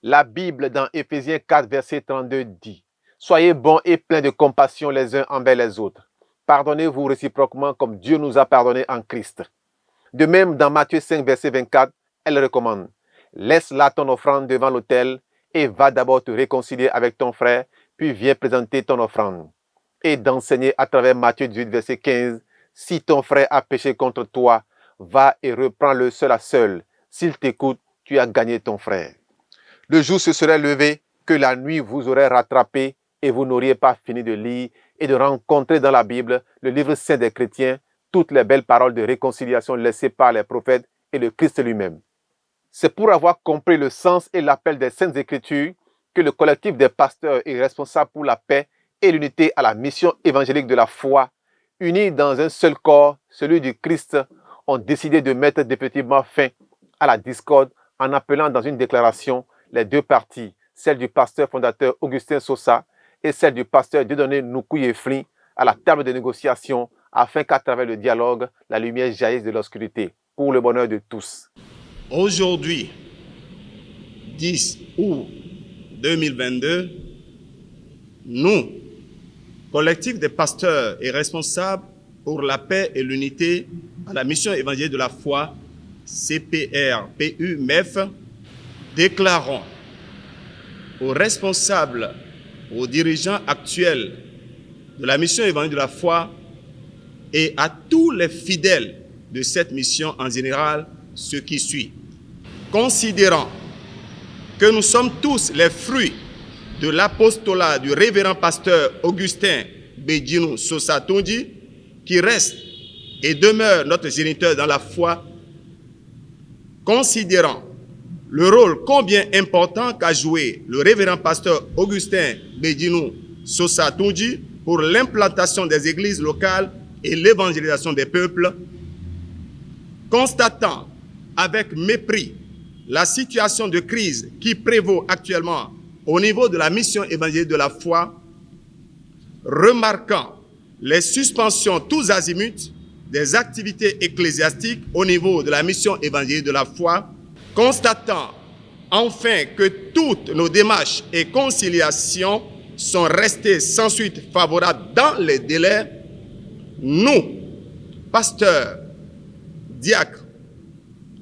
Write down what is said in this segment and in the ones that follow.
La Bible dans Éphésiens 4, verset 32 dit: Soyez bons et pleins de compassion les uns envers les autres. Pardonnez-vous réciproquement comme Dieu nous a pardonné en Christ. De même, dans Matthieu 5, verset 24, elle recommande: Laisse là ton offrande devant l'autel et va d'abord te réconcilier avec ton frère, puis viens présenter ton offrande. Et d'enseigner à travers Matthieu 18, verset 15, si ton frère a péché contre toi, va et reprends-le seul à seul. S'il t'écoute, tu as gagné ton frère. Le jour se serait levé, que la nuit vous aurait rattrapé et vous n'auriez pas fini de lire et de rencontrer dans la Bible, le livre saint des chrétiens, toutes les belles paroles de réconciliation laissées par les prophètes et le Christ lui-même. C'est pour avoir compris le sens et l'appel des Saintes Écritures que le collectif des pasteurs est responsable pour la paix et l'unité à la mission évangélique de la foi, unis dans un seul corps, celui du Christ, ont décidé de mettre définitivement fin à la discorde en appelant dans une déclaration les deux parties, celle du pasteur fondateur Augustin Sosa et celle du pasteur Dieudonné Nukuye-Flin, à la table de négociation afin qu'à travers le dialogue, la lumière jaillisse de l'obscurité pour le bonheur de tous. Aujourd'hui, 10 août 2022, nous, collectif des pasteurs et responsables pour la paix et l'unité à la mission évangélique de la foi, CPR-PU-MEF, déclarons aux responsables, aux dirigeants actuels de la mission évangélique de la foi et à tous les fidèles de cette mission en général ce qui suit. Considérant que nous sommes tous les fruits de l'apostolat du révérend pasteur Augustin Bedjinou Sosa Tondi, qui reste et demeure notre géniteur dans la foi, considérant le rôle combien important qu'a joué le révérend pasteur Augustin Bedjinou Sosa Tondi pour l'implantation des églises locales et l'évangélisation des peuples, constatant avec mépris la situation de crise qui prévaut actuellement au niveau de la mission évangélique de la foi, remarquant les suspensions tous azimuts des activités ecclésiastiques au niveau de la mission évangélique de la foi, constatant enfin que toutes nos démarches et conciliations sont restées sans suite favorables dans les délais, nous, pasteurs, diacres,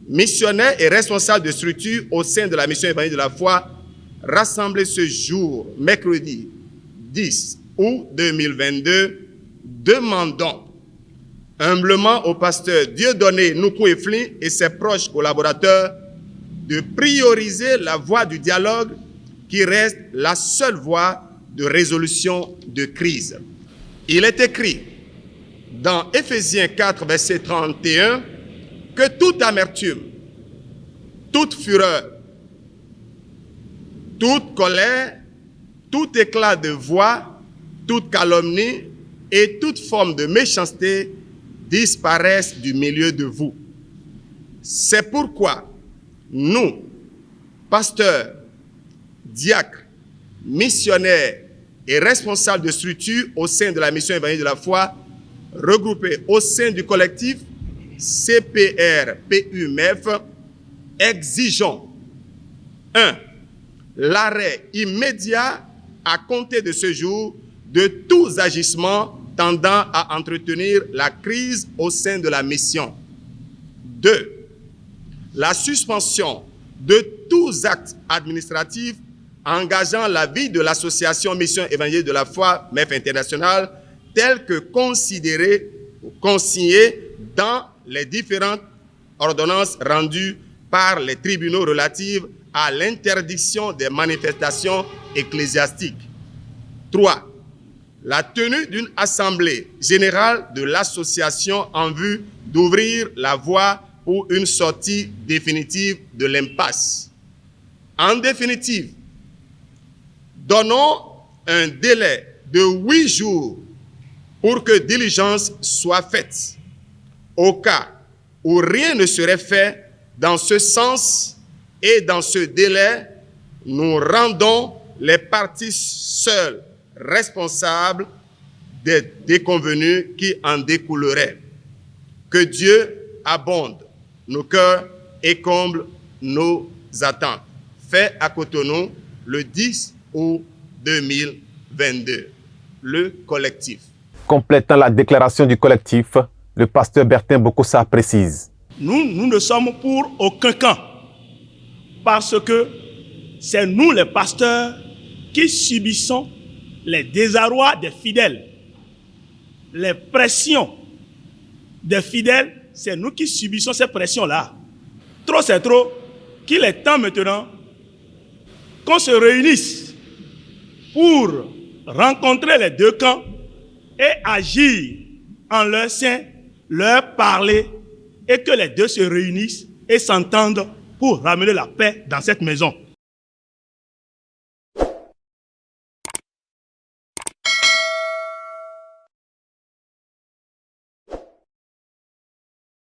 missionnaires et responsables de structures au sein de la mission évangélique de la foi, rassemblés ce jour, mercredi 10 août 2022, demandons humblement au pasteur Dieudonné Nukuye-Flin et ses proches collaborateurs de prioriser la voie du dialogue qui reste la seule voie de résolution de crise. Il est écrit dans Éphésiens 4, verset 31, que toute amertume, toute fureur, toute colère, tout éclat de voix, toute calomnie et toute forme de méchanceté disparaissent du milieu de vous. C'est pourquoi nous, pasteurs, diacres, missionnaires et responsables de structures au sein de la mission évangélique de la foi, regroupés au sein du collectif CPR-PU-MEF, exigeons 1. L'arrêt immédiat à compter de ce jour de tous agissements tendant à entretenir la crise au sein de la mission. 2. La suspension de tous actes administratifs engageant la vie de l'association Mission évangélique de la foi MEF International, telle que considérée ou consignée dans les différentes ordonnances rendues par les tribunaux relatives à l'interdiction des manifestations ecclésiastiques. 3. La tenue d'une assemblée générale de l'association en vue d'ouvrir la voie pour une sortie définitive de l'impasse. En définitive, donnons un délai de 8 jours pour que diligence soit faite. Au cas où rien ne serait fait dans ce sens et dans ce délai, nous rendons les parties seules responsables des déconvenues qui en découleraient. Que Dieu abonde nos cœurs et comble nos attentes. fait à Cotonou le 10 août 2022. Le collectif. Complétant la déclaration du collectif, le pasteur Bertin Bokossa précise. Nous ne sommes pour aucun camp. Parce que c'est nous les pasteurs qui subissons les désarrois des fidèles. Les pressions des fidèles, c'est nous qui subissons ces pressions-là. Trop c'est trop, qu'il est temps maintenant qu'on se réunisse pour rencontrer les deux camps et agir en leur sein, leur parler et que les deux se réunissent et s'entendent pour ramener la paix dans cette maison.